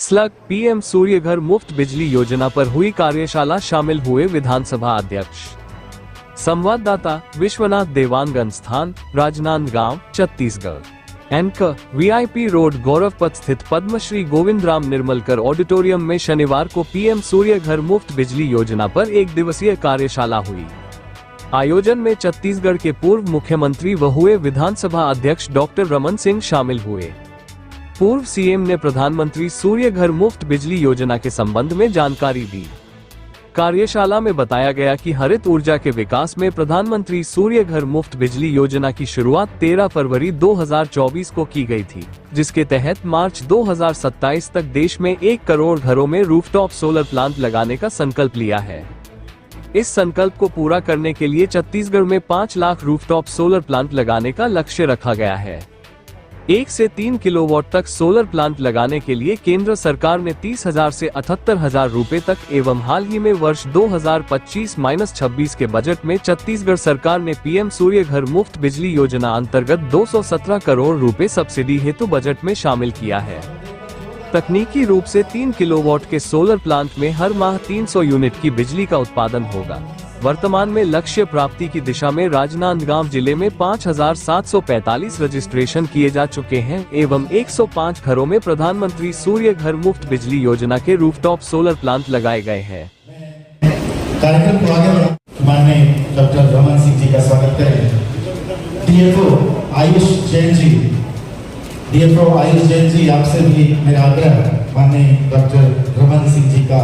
Slug PM Surya Ghar मुफ्त बिजली योजना पर हुई कार्यशाला, शामिल हुए विधानसभा अध्यक्ष। संवाददाता विश्वनाथ देवांगन, स्थान Rajnandgaon, Chhattisgarh. Anchor VIP road, Gaurav Path स्थित पद्मश्री गोविंदराम निर्मलकर ऑडिटोरियम में शनिवार को पीएम सूर्यघर मुफ्त बिजली योजना पर एक दिवसीय कार्यशाला हुई। आयोजन में छत्तीसगढ़ के पूर्व मुख्यमंत्री व हुए विधानसभा अध्यक्ष डॉक्टर रमन सिंह शामिल हुए। पूर्व सीएम ने प्रधानमंत्री सूर्यघर मुफ्त बिजली योजना के संबंध में जानकारी दी। कार्यशाला में बताया गया कि हरित ऊर्जा के विकास में प्रधानमंत्री सूर्यघर मुफ्त बिजली योजना की शुरुआत 13 फरवरी 2024 को की गई थी, जिसके तहत मार्च 2027 तक देश में 1 करोड़ घरों में रूफटॉप सोलर प्लांट लगाने का संकल्प लिया है। इस संकल्प को पूरा करने के लिए छत्तीसगढ़ में 5 लाख रूफटॉप सोलर प्लांट लगाने का लक्ष्य रखा गया है। 1 से 3 किलोवाट तक सोलर प्लांट लगाने के लिए केंद्र सरकार ने 30,000 से 78,000 रुपए तक एवं हाल ही में वर्ष 2025-26 के बजट में छत्तीसगढ़ सरकार ने पीएम सूर्यघर मुफ्त बिजली योजना अंतर्गत 217 करोड़ रुपए सब्सिडी हेतु बजट में शामिल किया है। तकनीकी रूप से 3 किलोवाट के सोलर प्लांट में हर माह 300 यूनिट की बिजली का उत्पादन होगा। वर्तमान में लक्ष्य प्राप्ति की दिशा में राजनांदगांव जिले में 5,745 रजिस्ट्रेशन किए जा चुके हैं एवं 105 घरों में प्रधानमंत्री सूर्यघर मुफ्त बिजली योजना के रूफटॉप सोलर प्लांट लगाए गए हैं। कार्यक्रम को आगे बढ़ाने माननीय डॉक्टर रमन सिंह जी का स्वागत करें। डीएफओ आयुष जैन जी, डीएफओ आयुष जैन जी, आपसे भी मेरा आग्रह माननीय डॉक्टर रमन सिंह जी का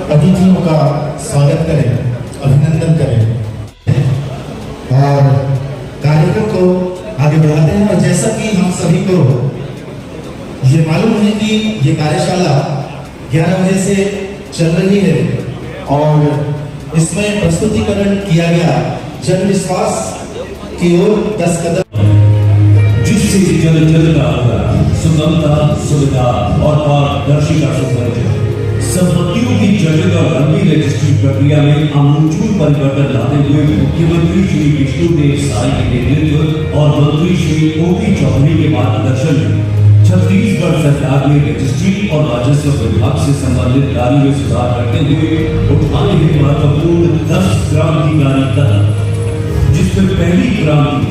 अतिथियों का स्वागत करें, अभिनंदन करें और कार्यक्रम को आगे बढ़ाते हैं। और जैसा कि हम सभी को ये मालूम है कि ये कार्यशाला 11 बजे से चल रही है और इसमें प्रस्तुतिकरण किया गया जन विश्वास की ओर 10 कदम, जिससे जल जल का सुगमता, सुविधा और पारदर्शिता से संपत्तियों की जटिल और लंबी रजिस्ट्री प्रक्रिया में आमूल परिवर्तन लाते हुए मुख्यमंत्री श्री विष्णुदेव साय के नेतृत्व और मंत्री श्री ओपी चौधरी के मार्गदर्शन में छत्तीसगढ़ सरकार ने रजिस्ट्री और राजस्व विभाग से संबंधित कार्य में सुधार करते हुए उठाए गए महत्वपूर्ण 10 क्रांतिकारी कदम, जिसमें पहली क्रांति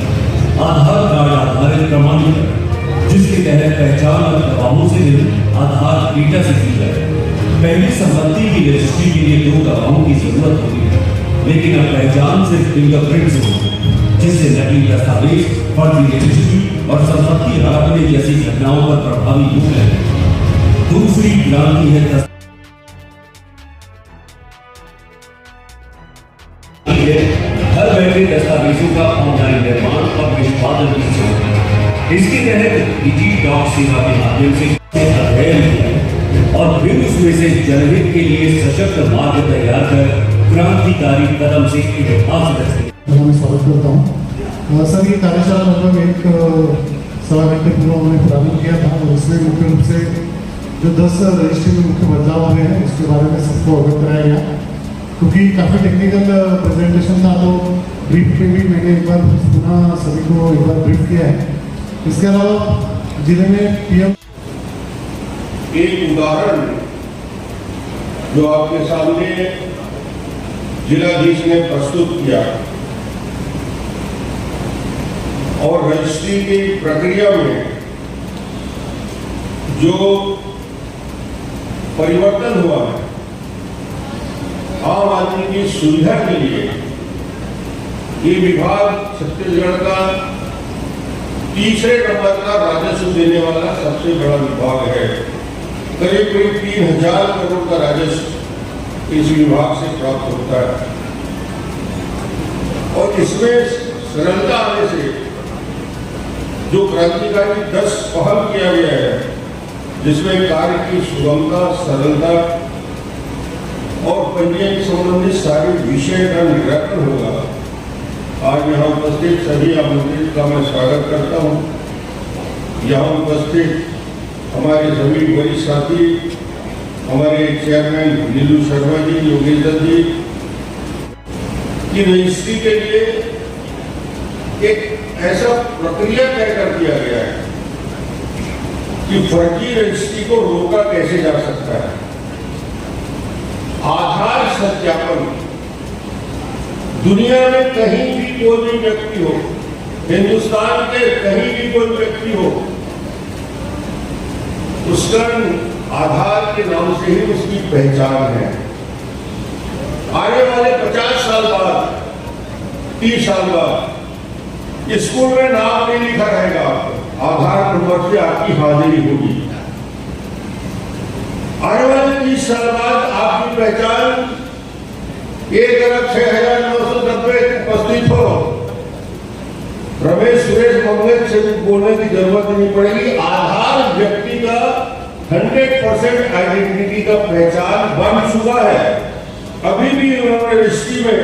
आधार कार्ड आधारित प्रमाणीकरण, जिसके तहत पहचान और गवाहों से आधार डेटा से की जाए। पहले संपत्ति की रजिस्ट्री के लिए 2 गवाहों की जरूरत होती है, लेकिन अब पहचान सिर्फ फिंगरप्रिंट से होती है, जिससे नकली दस्तावेज, फर्जी रजिस्ट्री और संपत्ति हड़पने जैसी घटनाओं पर प्रभावी हो गए। दूसरी क्रांति है घर बैठे दस्तावेजों का ऑनलाइन निर्माण और निष्पादन की सुविधा। इसके तहत डिजी डॉक सेवा के माध्यम से अध्ययन किया और फिर उसमें से जनहित के लिए सशक्त मार्ग तैयार कर क्रांतिकारी कदम से इतिहास रचने। मैं स्वागत करता हूँ सर। ये कार्यशाला लगभग 1-1.25 घंटे पूर्व हमने प्रारंभ किया था और इसमें मुख्य रूप से जो 10 रजिस्ट्री में मुख्य बदलाव हुए हैं उसके बारे में सबको अवगत कराया गया, क्योंकि काफ़ी टेक्निकल प्रेजेंटेशन था तो ब्रीफ पे भी मैंने एक बार पुनः सभी को एक बार ब्रीफ किया है। इसके अलावा जिले में पीएम एक उदाहरण जो आपके सामने जिलाधीश ने प्रस्तुत किया और रजिस्ट्री की प्रक्रिया में जो परिवर्तन हुआ है, आम आदमी की सुविधा के लिए ये विभाग छत्तीसगढ़ का तीसरे नंबर का राजस्व देने वाला सबसे बड़ा विभाग है। करीब 3,000 करोड़ का राजस्व इस विभाग से प्राप्त होता है और इसमें सरलता आने से जो क्रांतिकारी 10 पहल किया गया है, जिसमें कार्य की सुगमता, सरलता और पंजीयन संबंधित सारे विषय का निराकरण होगा। आज यहाँ उपस्थित सभी आमंत्रित का मैं स्वागत करता हूँ। यहाँ उपस्थित हमारे सभी वरिष्ठ साथी, हमारे चेयरमैन नीलू शर्मा जी, योगेंद्र जी की रजिस्ट्री के लिए एक ऐसा प्रक्रिया तय कर दिया गया है कि फर्जी रजिस्ट्री को रोका कैसे जा सकता है। आधार सत्यापन दुनिया में कहीं भी कोई भी व्यक्ति हो, हिंदुस्तान के कहीं भी कोई व्यक्ति हो, उसका आधार के नाम से ही उसकी पहचान है। आने वाले 50 साल बाद, 30 साल बाद स्कूल में नाम नहीं लिखा रहेगा, आधार नंबर से आपकी हाजिरी होगी। आने वाले 30 साल बाद आपकी पहचान 1,06,990 उपस्थित हो, रमेश सुरेश मंगल से बोलने की जरूरत नहीं पड़ेगी। आधार व्यक्ति का 100% आइडेंटिटी का पहचान बन चुका है। अभी भी उन्होंने रजिस्ट्री में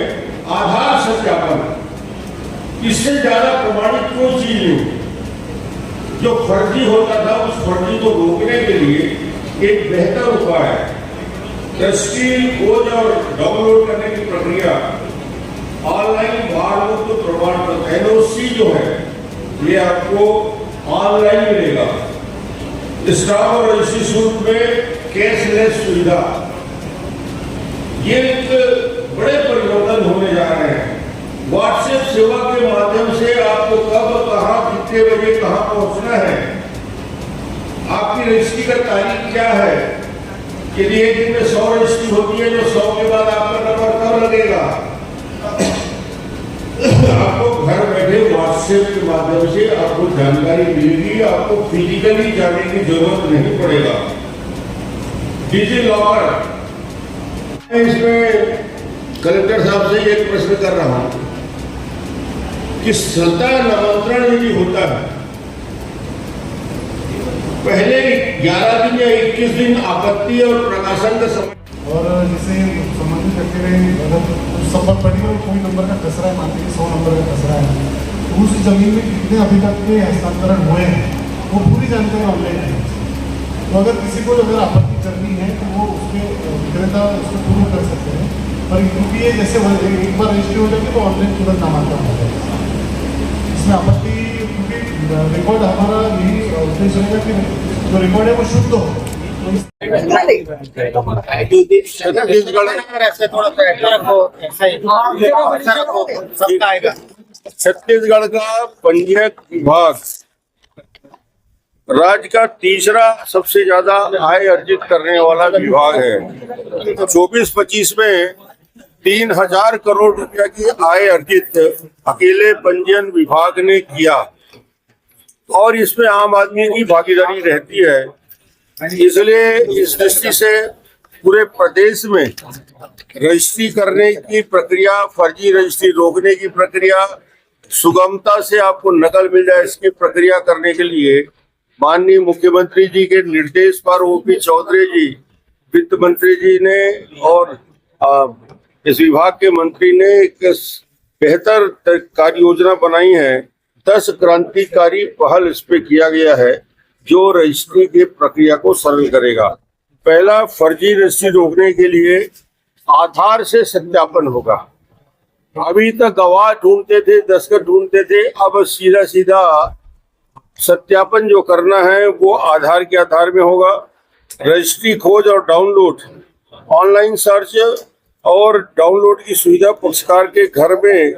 आधार सत्यापन, इससे ज्यादा प्रमाणित कोई चीज नहीं। जो फर्जी होता था उस फर्जी को रोकने के लिए एक बेहतर उपाय है रजिस्ट्री खोज और डाउनलोड करने की प्रक्रिया। ऑनलाइन भारमुक्त प्रमाण पत्र एनओसी जो है ये आपको ऑनलाइन मिलेगा। स्टाफ और रजिस्ट्री शुल्क में कैशलेस सुविधा, ये एक बड़े परिवर्तन होने जा रहे हैं। व्हाट्सएप सेवा के माध्यम से आपको कब, कहां, कितने बजे कहां पहुंचना है, आपकी रजिस्ट्री का तारीख क्या है, यदि एक दिन में 100 रजिस्ट्री होती है तो 100 के बाद आपका नंबर कब लगेगा, आपको घर बैठे व्हाट्सएप के माध्यम से आपको जानकारी मिलेगी। आपको फिजिकली जाने की जरूरत नहीं पड़ेगा। डिजी लॉकर, इसमें कलेक्टर साहब से एक प्रश्न कर रहा हूं कि सत्ता नामांतरण यदि होता है, पहले 11 दिन या 21 दिन आपत्ति और प्रकाशन का समय, और जिसे संबंधित व्यक्ति ने अगर संपर्क पड़ी और कोई नंबर का खसरा है, मानते हैं 100 नंबर का खसरा है, तो उस जमीन में कितने अभी तक के हस्तांतरण हुए हैं वो पूरी जानकारी ऑनलाइन है। तो अगर किसी को अगर आपत्ति करनी है तो वो उसके विक्रेता उसको पूर्ण कर सकते हैं। और क्योंकि ये जैसे एक बार रजिस्ट्री हो जाती है तो ऑनलाइन तुरंत नामांकन हो जाएगा। इसमें आपत्ति, क्योंकि रिकॉर्ड हमारा यही उद्देश्य रहेगा कि जो रिकॉर्ड है वो शुद्ध हो। छत्तीसगढ़ का पंजीयक विभाग राज्य का तीसरा सबसे ज्यादा आय अर्जित करने वाला विभाग है। 24-25 में 3,000 करोड़ रुपया की आय अर्जित अकेले पंजीयन विभाग ने किया और इसमें आम आदमी की भागीदारी रहती है। इसलिए इस दृष्टि से पूरे प्रदेश में रजिस्ट्री करने की प्रक्रिया, फर्जी रजिस्ट्री रोकने की प्रक्रिया, सुगमता से आपको नकल मिल जाए इसकी प्रक्रिया करने के लिए माननीय मुख्यमंत्री जी के निर्देश पर ओपी चौधरी जी, वित्त मंत्री जी ने और इस विभाग के मंत्री ने एक बेहतर कार्य योजना बनाई है। 10 क्रांतिकारी पहल इस पे किया गया है जो रजिस्ट्री की प्रक्रिया को सरल करेगा। पहला, फर्जी रजिस्ट्री रोकने के लिए आधार से सत्यापन होगा। अभी तक गवाह ढूंढते थे, दस्तखत ढूंढते थे, अब सीधा सीधा सत्यापन जो करना है वो आधार के आधार में होगा। रजिस्ट्री खोज और डाउनलोड, ऑनलाइन सर्च और डाउनलोड की सुविधा पक्षकार के घर में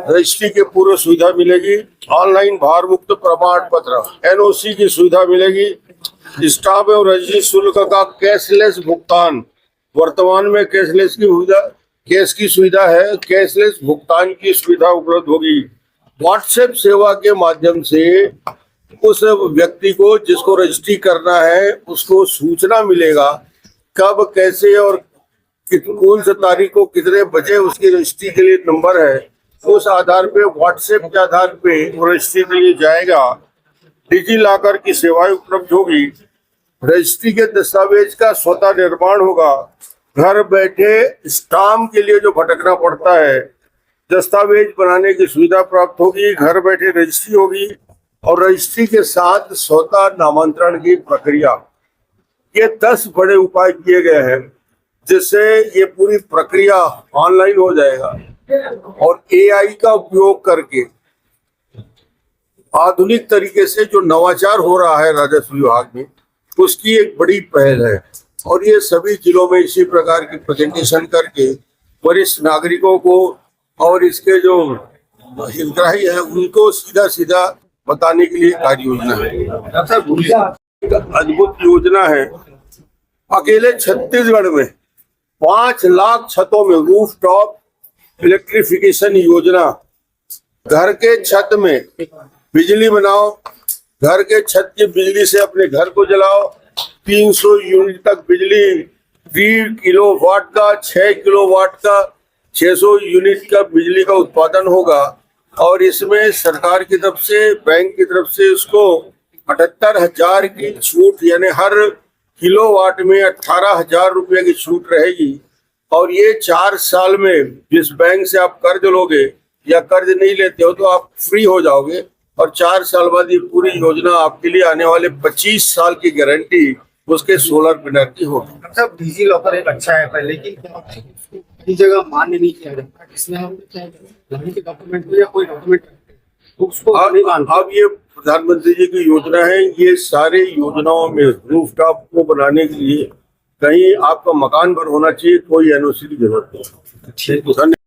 रजिस्ट्री के पूर्व सुविधा मिलेगी। ऑनलाइन भार मुक्त प्रमाण पत्र एनओसी की सुविधा मिलेगी। स्टाम्प और रजिस्ट्री शुल्क का कैशलेस भुगतान, वर्तमान में कैशलेस की सुविधा, कैश की सुविधा है, कैशलेस भुगतान की सुविधा उपलब्ध होगी। व्हाट्सएप सेवा के माध्यम से उस व्यक्ति को जिसको रजिस्ट्री करना है उसको सूचना मिलेगा कब, कैसे और कौन सी तारीख को कितने बजे उसकी रजिस्ट्री के लिए नंबर है, उस आधार पे व्हाट्सएप के आधार पे वो रजिस्ट्री के लिए जाएगा। डिजी लॉकर की सेवाएं उपलब्ध होगी। रजिस्ट्री के दस्तावेज का स्वतः निर्माण होगा। घर बैठे स्टाम्प के लिए जो भटकना पड़ता है, दस्तावेज बनाने की सुविधा प्राप्त होगी। घर बैठे रजिस्ट्री होगी और रजिस्ट्री के साथ स्वतः नामांतरण की प्रक्रिया। ये 10 बड़े उपाय किए गए हैं जिससे ये पूरी प्रक्रिया ऑनलाइन हो जाएगा और एआई का उपयोग करके आधुनिक तरीके से जो नवाचार हो रहा है राजस्व विभाग में, उसकी एक बड़ी पहल है। और ये सभी जिलों में इसी प्रकार की प्रेजेंटेशन करके वरिष्ठ नागरिकों को और इसके जो हितग्राही है उनको सीधा सीधा बताने के लिए कार्य योजना है। अद्भुत योजना है। अकेले छत्तीसगढ़ में 5 लाख छतों में रूफटॉप इलेक्ट्रिफिकेशन योजना, घर के छत में बिजली बनाओ, घर के छत की बिजली से अपने घर को जलाओ, 300 यूनिट तक बिजली, 3 किलोवाट का, 6 किलोवाट का, 600 यूनिट का बिजली का उत्पादन होगा। और इसमें सरकार की तरफ से, बैंक की तरफ से उसको 78,000 की छूट, यानी हर किलोवाट में 18,000 रुपये की छूट रहेगी। और ये 4 साल में जिस बैंक से आप कर्ज लोगे या कर्ज नहीं लेते हो तो आप फ्री हो जाओगे। और 4 साल बाद ये पूरी योजना आपके लिए आने वाले 25 साल की गारंटी उसके सोलर पैनल की होगी। सब डिजी लॉकर एक अच्छा है, लेकिन कई जगह मान्य नहीं किया जाता, इसमें हम गवर्नमेंट को या कोई डॉक्यूमेंट उसको नहीं मानते। अब ये प्रधानमंत्री जी की योजना है, ये सारे योजनाओं में रूफटॉप को बनाने के लिए कहीं आपका मकान पर होना चाहिए, कोई एनओसी की जरूरत नहीं। ठीक है। धन्यवाद।